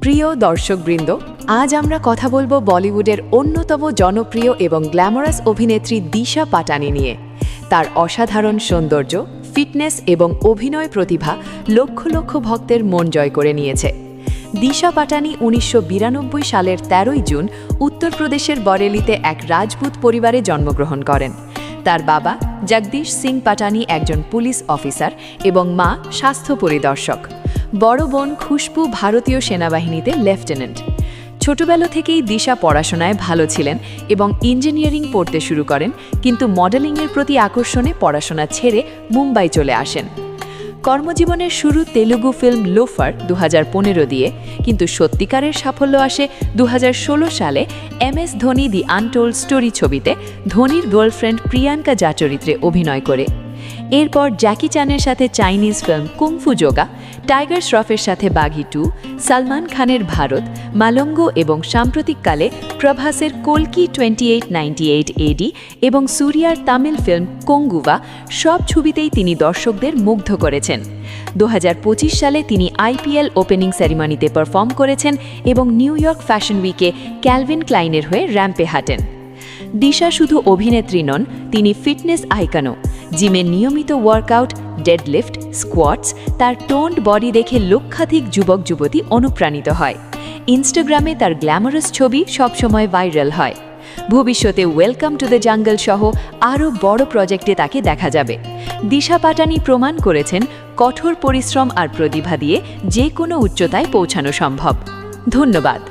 প্রিয় দর্শকবৃন্দ, আজ আমরা কথা বলবো বলিউডের অন্যতম জনপ্রিয় এবং গ্ল্যামারাস অভিনেত্রী দিশা পাটানি নিয়ে। তার অসাধারণ সৌন্দর্য, ফিটনেস এবং অভিনয় প্রতিভা লক্ষ লক্ষ ভক্তের মন জয় করে নিয়েছে। দিশা পাটানি 1992 সালের 13 জুন উত্তরপ্রদেশের বরেলিতে এক রাজপুত পরিবারে জন্মগ্রহণ করেন। তার বাবা জগদীশ সিং পাটানি একজন পুলিশ অফিসার এবং মা স্বাস্থ্য পরিদর্শক। বড় বোন খুশবু ভারতীয় সেনাবাহিনীতে লেফটেন্যান্ট। ছোটবেলা থেকেই দিশা পড়াশোনায় ভালো ছিলেন এবং ইঞ্জিনিয়ারিং পড়তে শুরু করেন, কিন্তু মডেলিংয়ের প্রতি আকর্ষণে পড়াশোনা ছেড়ে মুম্বাই চলে আসেন। কর্মজীবনের শুরু তেলুগু ফিল্ম লোফার 2015 দিয়ে, কিন্তু সত্যিকারের সাফল্য আসে 2016 সালে MS ধোনি দি আনটোল্ড স্টোরি ছবিতে ধোনির গার্লফ্রেন্ড প্রিয়াঙ্কা যা চরিত্রে অভিনয় করে। এরপর জ্যাকি চ্যানের সাথে Chinese film Kung Fu Yoga, Tiger শ্রফের সাথে বাঘি 2, সালমান খানের ভারত, মালঙ্গ এবং সাম্প্রতিককালে প্রভাসের কল্কি 2898 AD এবং সূর্যার তামিল ফিল্ম কঙ্গুভা, সব ছবিতেই তিনি দর্শকদের মুগ্ধ করেছেন। 2025 সালে তিনি IPL ওপেনিং সেরিমনিতে পারফর্ম করেছেন এবং নিউ ইয়র্ক ফ্যাশন উইকে ক্যালভিন ক্লাইনের হয়ে র্যাম্পে হাঁটেন। দিশা শুধু অভিনেত্রী নন, তিনি ফিটনেস আইকনও। জিমে নিয়মিত ওয়ার্কআউট, ডেডলিফট, স্কোয়াটস, তার টোন্ড বডি দেখে লক্ষাধিক যুবক যুবতী অনুপ্রাণিত হয়। ইনস্টাগ্রামে তার গ্ল্যামারাস ছবি সবসময় ভাইরাল হয়। ভবিষ্যতে ওয়েলকাম টু দ্য জাঙ্গল সহ আরও বড় প্রজেক্টে তাকে দেখা যাবে। দিশা পাটানি প্রমাণ করেছেন কঠোর পরিশ্রম আর প্রতিভা দিয়ে যে কোনো উচ্চতায় পৌঁছানো সম্ভব। ধন্যবাদ।